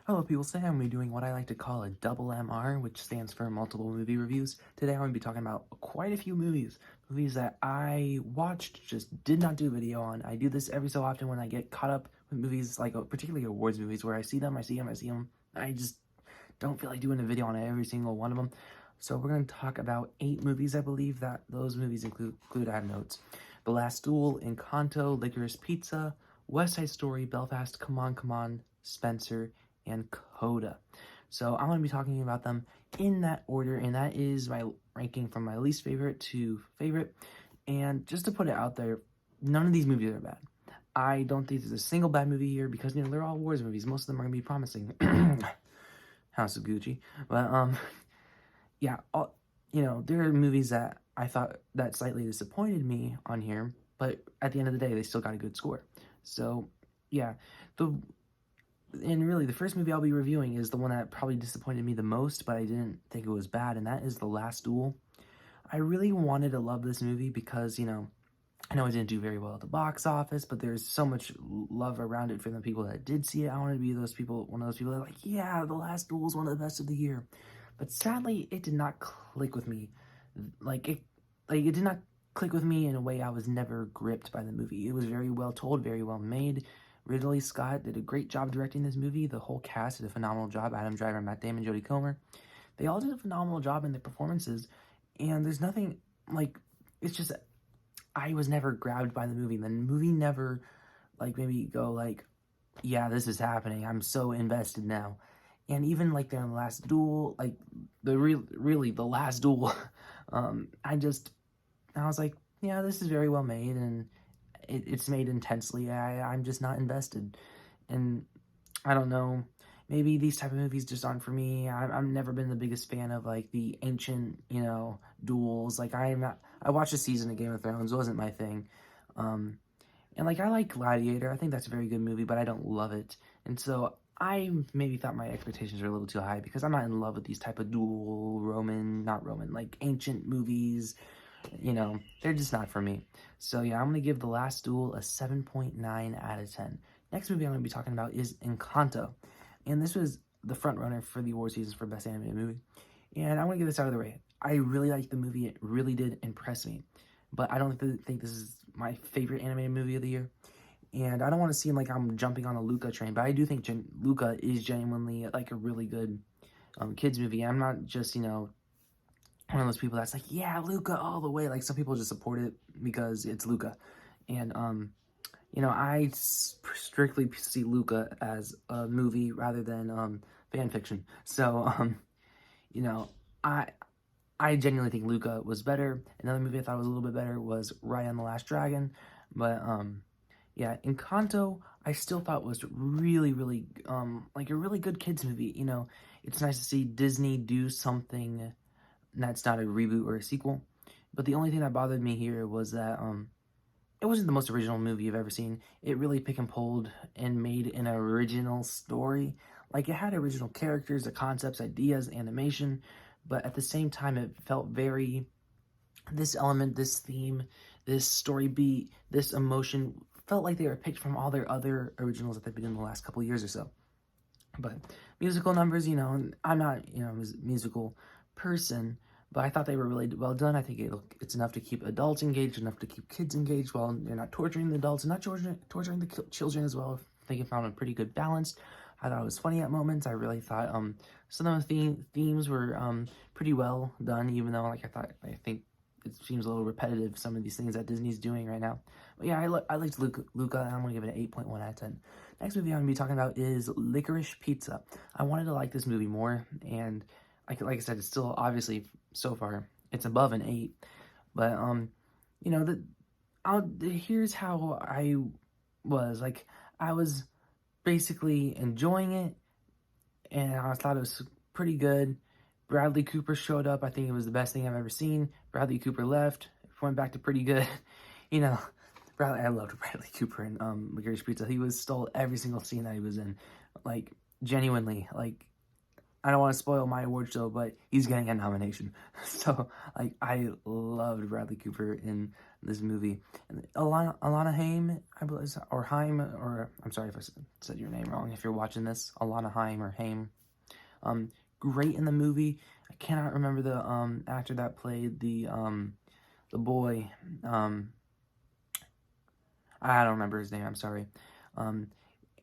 Hello people, today I'm going to be doing what I like to call a double MR, which stands for multiple movie reviews. Today I'm going to be talking about quite a few movies that I watched, just did not do a video on. I do this every so often when I get caught up with movies, like particularly awards movies, where I see them, I just don't feel like doing a video on every single one of them. So we're going to talk about 8 movies, I believe, that those movies include I have notes. The Last Duel, Encanto, Licorice Pizza, West Side Story, Belfast, Come On, Spencer, and Coda. So I'm going to be talking about them in that order, and that is my ranking from my least favorite to favorite. And just to put it out there, none of these movies are bad. I don't think there's a single bad movie here because, they're all wars movies. Most of them are going to be promising. House of Gucci. But, yeah, there are movies that I thought that slightly disappointed me on here, but at the end of the day, they still got a good score. So, yeah, and really, the first movie I'll be reviewing is the one that probably disappointed me the most, but I didn't think it was bad, and that is The Last Duel. I really wanted to love this movie because, I know it didn't do very well at the box office, but there's so much love around it for the people that did see it. I wanted to be one of those people that are like, yeah, The Last Duel is one of the best of the year. But sadly, it did not click with me. It did not click with me in a way I was never gripped by the movie. It was very well told, very well made. Ridley Scott did a great job directing this movie. The whole cast did a phenomenal job. Adam Driver, Matt Damon, Jodie Comer. They all did a phenomenal job in their performances. And there's nothing, it's just, I was never grabbed by the movie. The movie never, made me go, yeah, this is happening. I'm so invested now. And even, the Last Duel, the Last Duel, I was like, yeah, this is very well made, and it's made intensely. I'm just not invested. And I don't know, maybe these type of movies just aren't for me. I've never been the biggest fan of, the ancient, duels. I watched a season of Game of Thrones, it wasn't my thing. And, I like Gladiator. I think that's a very good movie, but I don't love it. And so I maybe thought my expectations were a little too high because I'm not in love with these type of ancient movies. They're just not for me. So yeah, I'm going to give The Last Duel a 7.9 out of 10. Next movie I'm going to be talking about is Encanto. And this was the front runner for the award seasons for Best Animated Movie. And I want to get this out of the way. I really liked the movie. It really did impress me. But I don't think this is my favorite animated movie of the year. And I don't want to seem like I'm jumping on a Luca train, but I do think Luca is genuinely a really good kids movie. I'm not just, one of those people that's like, yeah, Luca all the way. Some people just support it because it's Luca. And, I strictly see Luca as a movie rather than fan fiction. So, I genuinely think Luca was better. Another movie I thought was a little bit better was Raya and the Last Dragon. But, yeah, Encanto, I still thought was really, really, a really good kids movie. It's nice to see Disney do something that's not a reboot or a sequel. But the only thing that bothered me here was that it wasn't the most original movie I've ever seen. It really pick and pulled and made an original story. It had original characters, the concepts, ideas, animation, but at the same time it felt very, this element, this theme, this story beat, this emotion felt like they were picked from all their other originals that they've been in the last couple of years or so. But musical numbers, I'm not, a musical person, but I thought they were really well done. I think it's enough to keep adults engaged, enough to keep kids engaged while you're not torturing the adults and not torturing the children as well. I think it found a pretty good balance. I thought it was funny at moments. I really thought some of the themes were pretty well done, even though I think it seems a little repetitive, some of these things that Disney's doing right now. But yeah, I liked Luca, and I'm going to give it an 8.1 out of 10. Next movie I'm going to be talking about is Licorice Pizza. I wanted to like this movie more, and like I said, it's still, obviously, so far, it's above an 8. But, here's how I was. I was basically enjoying it, and I thought it was pretty good. Bradley Cooper showed up. I think it was the best thing I've ever seen. Bradley Cooper left, went back to pretty good. I loved Bradley Cooper in Licorice Pizza. He stole every single scene that he was in. Genuinely, I don't want to spoil my award show, but he's getting a nomination. So, like, I loved Bradley Cooper in this movie. And Alana Haim, I believe, or Haim, or I'm sorry if I said your name wrong. If you're watching this, Alana Haim or Haim, great in the movie. I cannot remember the actor that played the boy. I don't remember his name. I'm sorry.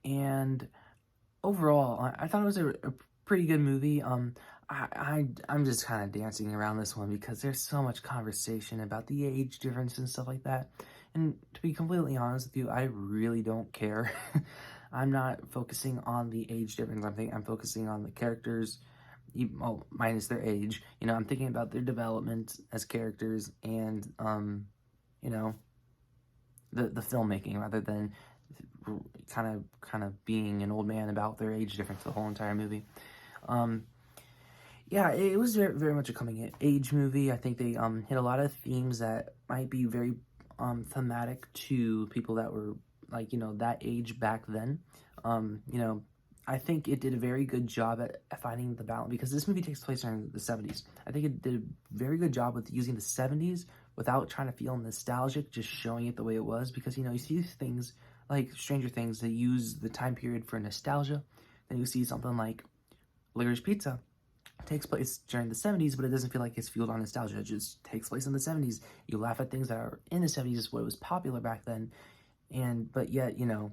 And overall, I thought it was a pretty good movie. I'm just kind of dancing around this one because there's so much conversation about the age difference and stuff like that. And to be completely honest with you, I really don't care. I'm not focusing on the age difference. I'm focusing on the characters, well, minus their age. You know, I'm thinking about their development as characters and you know, the filmmaking rather than kind of being an old man about their age difference the whole entire movie. Yeah, it was very, very much a coming age movie. I think they hit a lot of themes that might be very thematic to people that were like, you know, that age back then. You know, I think it did a very good job at finding the balance because this movie takes place during the 70s. I think it did a very good job with using the 70s without trying to feel nostalgic, just showing it the way it was. Because, you know, you see things like Stranger Things that use the time period for nostalgia. Then you see something like Licorice Pizza. It takes place during the 70s, but it doesn't feel like it's fueled on nostalgia. It just takes place in the 70s. You laugh at things that are in the 70s, is what was popular back then. But yet, you know,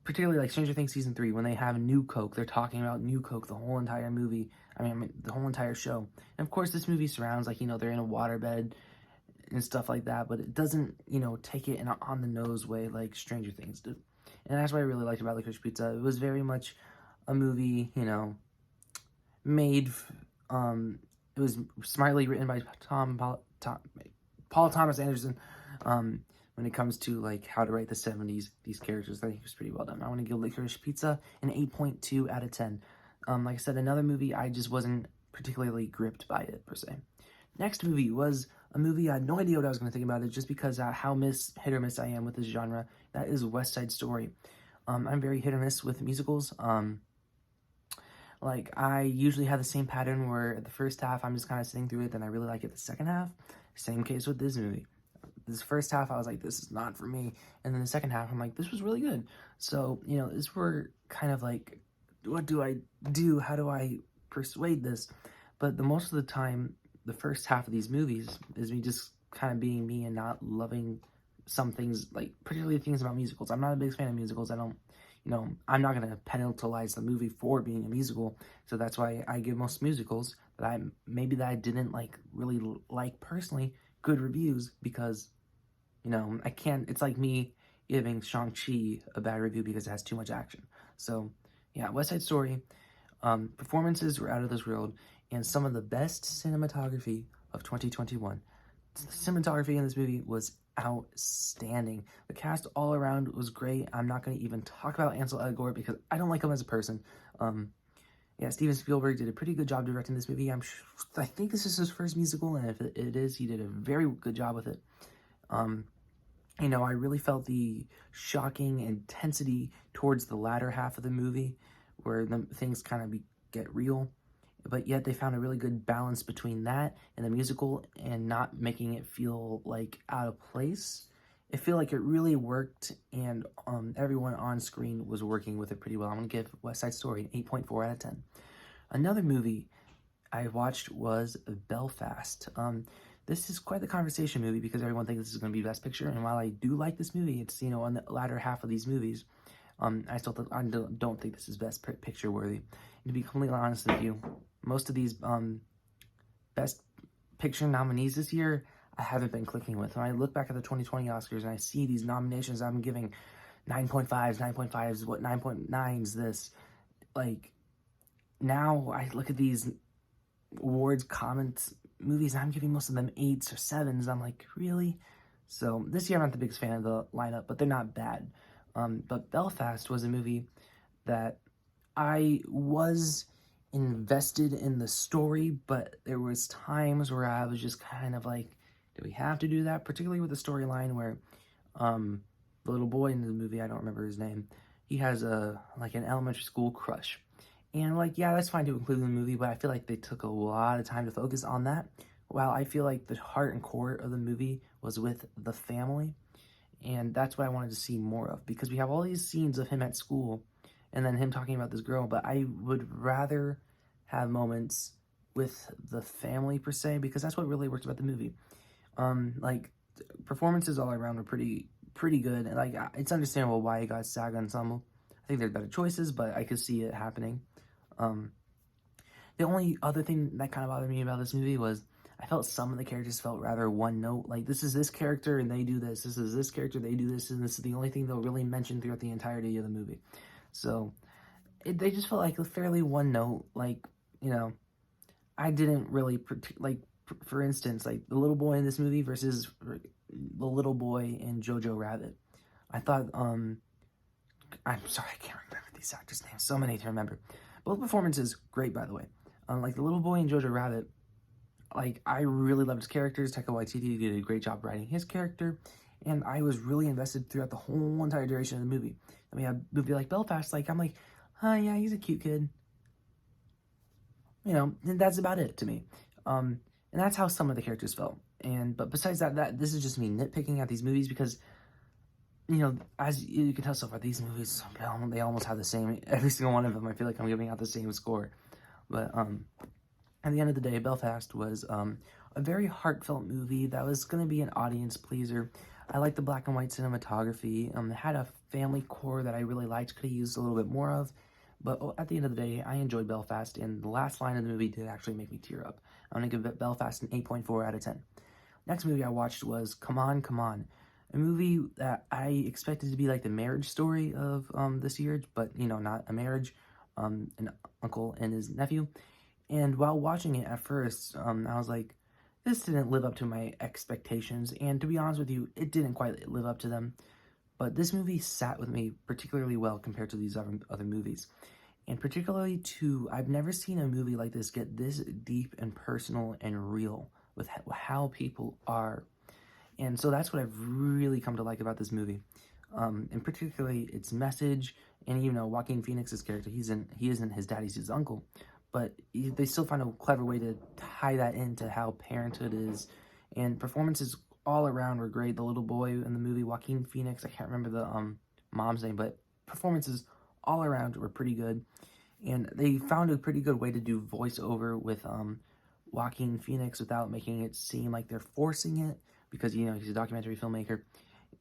particularly like Stranger Things Season 3, when they have New Coke, they're talking about New Coke the whole entire movie. I mean, the whole entire show. And of course, this movie surrounds, like, you know, they're in a waterbed and stuff like that, but it doesn't, you know, take it in an on-the-nose way like Stranger Things did. And that's what I really liked about Licorice Pizza. It was very much a movie, you know, made, it was smartly written by Paul Thomas Anderson, when it comes to, like, how to write the 70s, these characters. I think it was pretty well done. I want to give Licorice Pizza an 8.2 out of 10. Like I said, another movie, I just wasn't particularly gripped by it, per se. Next movie was a movie I had no idea what I was going to think about it, just because how hit or miss I am with this genre. That is West Side Story. I'm very hit or miss with musicals. Like, I usually have the same pattern where the first half I'm just kind of sitting through it, then I really like it the second half. Same case with this movie. This first half, I was like, this is not for me. And then the second half, I'm like, this was really good. So, you know, this were kind of like, what do I do? How do I persuade this? But the most of the time, the first half of these movies is me just kind of being me and not loving some things, like particularly things about musicals. I'm not a big fan of musicals. I don't, you know, I'm not going to penalize the movie for being a musical. So that's why I give most musicals that I didn't like really like personally good reviews, because, you know, I can't, it's like me giving Shang-Chi a bad review because it has too much action. So yeah, West Side Story, performances were out of this world, and some of the best cinematography of 2021. The cinematography in this movie was outstanding. The cast all around was great. I'm not going to even talk about Ansel Elgort because I don't like him as a person. Yeah, Steven Spielberg did a pretty good job directing this movie. I think this is his first musical, and if it is, he did a very good job with it. You know, I really felt the shocking intensity towards the latter half of the movie, where things kind of get real, but yet they found a really good balance between that and the musical and not making it feel like out of place. It felt like it really worked, and everyone on screen was working with it pretty well. I'm going to give West Side Story an 8.4 out of 10. Another movie I watched was Belfast. This is quite the conversation movie because everyone thinks this is going to be Best Picture, and while I do like this movie, it's, you know, on the latter half of these movies, I don't think this is Best Picture worthy. And to be completely honest with you, most of these Best Picture nominees this year, I haven't been clicking with. When I look back at the 2020 Oscars and I see these nominations, I'm giving 9.5s, what 9.9s this. Like, now I look at these awards comments movies and I'm giving most of them 8s or 7s. I'm like, really? So this year I'm not the biggest fan of the lineup, but they're not bad. But Belfast was a movie that I was invested in the story, but there was times where I was just kind of like, do we have to do that? Particularly with the storyline where the little boy in the movie, I don't remember his name, he has an elementary school crush. And, like, yeah, that's fine to include in the movie, but I feel like they took a lot of time to focus on that, while I feel like the heart and core of the movie was with the family, and that's what I wanted to see more of, because we have all these scenes of him at school, and then him talking about this girl, but I would rather have moments with the family, per se, because that's what really works about the movie. Like, performances all around were pretty good, and, like, it's understandable why it got SAG Ensemble. I think there's better choices, but I could see it happening. Um, the only other thing that kind of bothered me about this movie was I felt some of the characters felt rather one note. Like, this is this character and they do this. This is this character, they do this, and this is the only thing they'll really mention throughout the entirety of the movie. So, they just felt like a fairly one note. Like, you know, I didn't really, like, for instance, like, the little boy in this movie versus the little boy in Jojo Rabbit. I thought, I'm sorry, I can't remember these actors' names. So many to remember. Both performances, great, by the way. Like, the little boy in Jojo Rabbit, like, I really loved his characters. Taika Waititi did a great job writing his character, and I was really invested throughout the whole entire duration of the movie. And we have a movie like Belfast, like, I'm like, oh, yeah, he's a cute kid. You know, and that's about it to me. And that's how some of the characters felt. But besides that, this is just me nitpicking at these movies because, you know, as you can tell so far, these movies, they almost have the same, every single one of them. I feel like I'm giving out the same score. But at the end of the day, Belfast was a very heartfelt movie that was going to be an audience pleaser. I like the black and white cinematography. It had a family core that I really liked, could have used a little bit more of. But at the end of the day, I enjoyed Belfast, and the last line of the movie did actually make me tear up. I'm going to give Belfast an 8.4 out of 10. Next movie I watched was Come On, Come On, a movie that I expected to be like the marriage story of this year, but, you know, not a marriage, an uncle and his nephew. And while watching it at first, I was like, this didn't live up to my expectations, and to be honest with you, it didn't quite live up to them. But this movie sat with me particularly well compared to these other movies. And particularly I've never seen a movie like this get this deep and personal and real with how people are. And so that's what I've really come to like about this movie. And particularly its message, and, you know, Joaquin Phoenix's character, he isn't his dad, he's his uncle. But they still find a clever way to tie that into how parenthood is. And performances all around were great. The little boy in the movie, Joaquin Phoenix, I can't remember the mom's name, but performances all around were pretty good. And they found a pretty good way to do voiceover with Joaquin Phoenix without making it seem like they're forcing it, because, you know, he's a documentary filmmaker.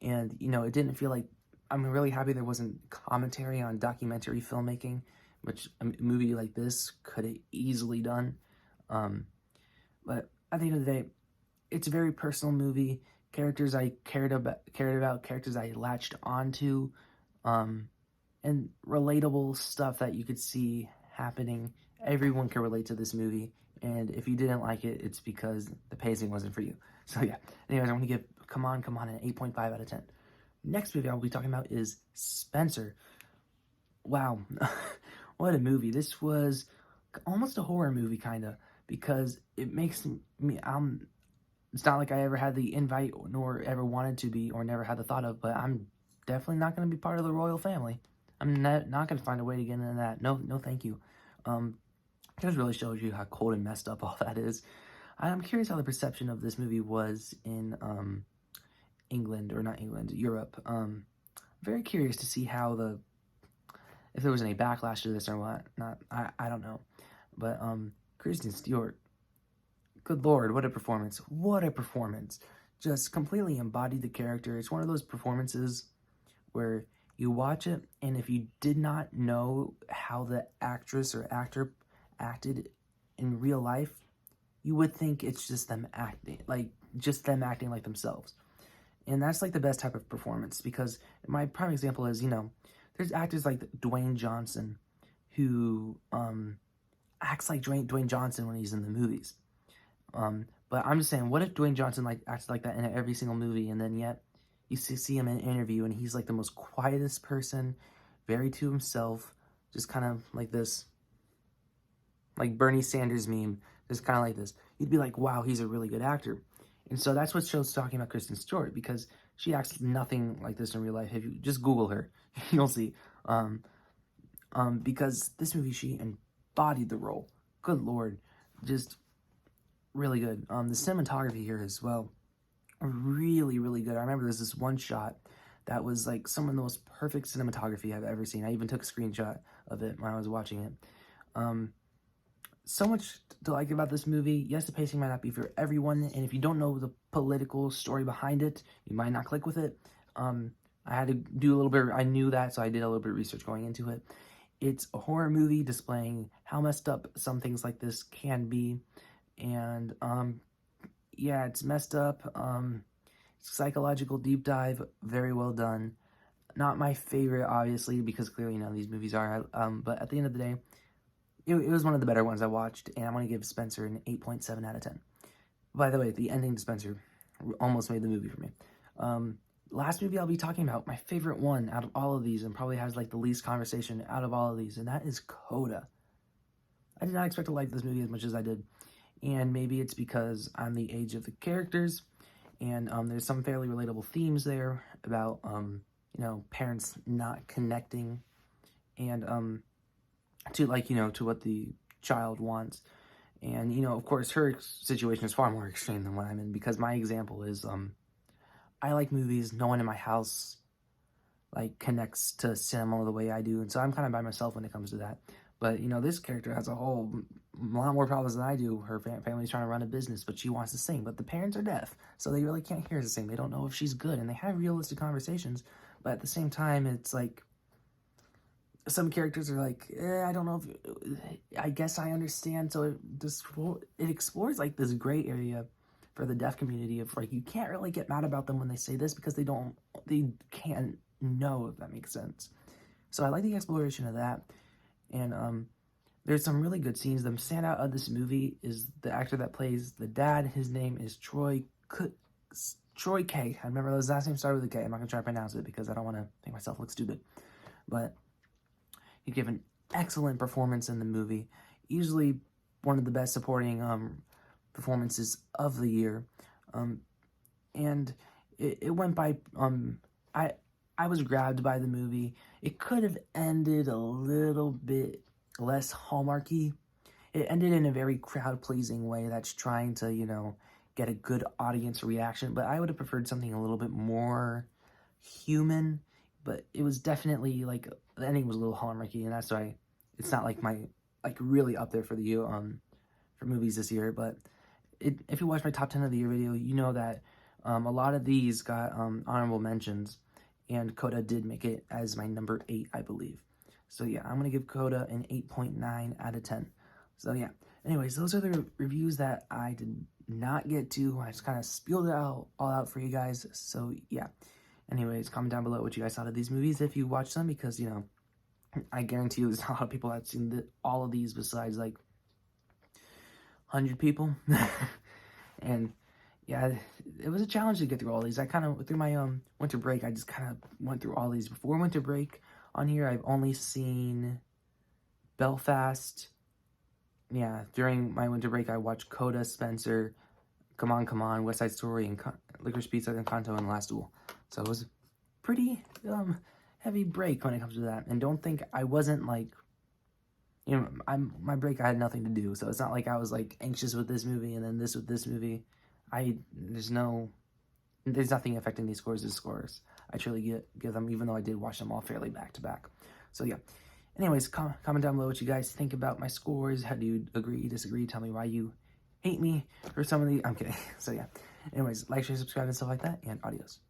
And, you know, it didn't feel like, I'm really happy there wasn't commentary on documentary filmmaking, which a movie like this could have easily done. But at the end of the day, it's a very personal movie. Characters I cared about, characters I latched onto, and relatable stuff that you could see happening. Everyone can relate to this movie, and if you didn't like it, it's because the pacing wasn't for you. So yeah, anyways, I'm going to give Come On, Come On an 8.5 out of 10. Next movie I'll be talking about is Spencer. Wow, what a movie. This was almost a horror movie, kind of, because it makes me, it's not like I ever had the invite, nor ever wanted to be, or never had the thought of, but I'm definitely not going to be part of the royal family. I'm not going to find a way to get into that. No, thank you. It just really shows you how cold and messed up all that is. I'm curious how the perception of this movie was in England, or not England, Europe. Very curious to see how if there was any backlash to this or what. I don't know. But Kristen Stewart, good lord, what a performance. What a performance. Just completely embodied the character. It's one of those performances where you watch it, and if you did not know how the actress or actor acted in real life, you would think it's just them acting like themselves. And that's like the best type of performance, because my prime example is, you know, there's actors like Dwayne Johnson who acts like Dwayne Johnson when he's in the movies. But I'm just saying, what if Dwayne Johnson acts like that in every single movie, and then yet you see him in an interview and he's like the most quietest person, very to himself, just kind of like this, like Bernie Sanders meme, just kind of like this. You'd be like, wow, he's a really good actor. And so that's what show's talking about Kristen Stewart, because she acts nothing like this in real life. If you just Google her, you'll see. Because this movie, she bodied the role. Good Lord. Just really good. The cinematography here as well, really, really good. I remember there's this one shot that was like some of the most perfect cinematography I've ever seen. I even took a screenshot of it when I was watching it. So much to like about this movie. Yes, the pacing might not be for everyone, and if you don't know the political story behind it, you might not click with it. I had to do a little bit, I knew that, so I did a little bit of research going into it. It's a horror movie displaying how messed up some things like this can be, and yeah, it's messed up. Psychological deep dive, very well done. Not my favorite, obviously, because clearly, you know, these movies are, but at the end of the day, it was one of the better ones I watched, and I'm going to give Spencer an 8.7 out of 10. By the way, the ending to Spencer almost made the movie for me. Last movie I'll be talking about, my favorite one out of all of these, and probably has like the least conversation out of all of these, and that is Coda. I did not expect to like this movie as much as I did, and maybe it's because I'm the age of the characters, and there's some fairly relatable themes there about, you know, parents not connecting, and to like, you know, to what the child wants. And, you know, of course, her situation is far more extreme than what I'm in, because my example is, I like movies. No one in my house, like, connects to cinema the way I do, and so I'm kind of by myself when it comes to that. But, you know, this character has a whole lot more problems than I do. Her family's trying to run a business, but she wants to sing. But the parents are deaf, so they really can't hear her sing. They don't know if she's good, and they have realistic conversations. But at the same time, it's like, some characters are like, I don't know if, I guess I understand. So it explores like this gray area for the deaf community of like, you can't really get mad about them when they say this because they can't know, if that makes sense. So I like the exploration of that. And there's some really good scenes. The standout of this movie is the actor that plays the dad. His name is Troy K. I remember his last name started with a K. I'm not going to try to pronounce it because I don't want to make myself look stupid. But he gave an excellent performance in the movie. Easily one of the best supporting performances of the year. And it went by, I was grabbed by the movie. It could have ended a little bit less Hallmarky. It ended in a very crowd-pleasing way that's trying to, you know, get a good audience reaction. But I would have preferred something a little bit more human. But it was definitely, like, the ending was a little Hallmarky, and that's why it's not, like, my, like, really up there for the for movies this year. But if you watch my top 10 of the year video, you know that a lot of these got honorable mentions, and Coda did make it as my number 8, I believe. So, yeah, I'm going to give Coda an 8.9 out of 10. So, yeah. Anyways, those are the reviews that I did not get to. I just kind of spilled it all out for you guys. So, yeah. Anyways, comment down below what you guys thought of these movies if you watched them, because, you know, I guarantee you there's not a lot of people that's seen all of these besides, like, 100 people. And, yeah, it was a challenge to get through all these. I kind of, through my winter break, I just kind of went through all these. Before winter break on here, I've only seen Belfast. Yeah, during my winter break, I watched Coda, Spencer, Come On, West Side Story, and Licorice Pizza, Encanto, and Last Duel. So it was a pretty heavy break when it comes to that. And don't think I wasn't like, you know, my break, I had nothing to do. So it's not like I was like anxious with this movie and then this with this movie. There's nothing affecting these scores as scores. I truly give them, even though I did watch them all fairly back to back. So yeah. Anyways, comment down below what you guys think about my scores. How do you agree, disagree? Tell me why you hate me for some of the. I'm kidding. So yeah. Anyways, like, share, subscribe, and stuff like that. And adios.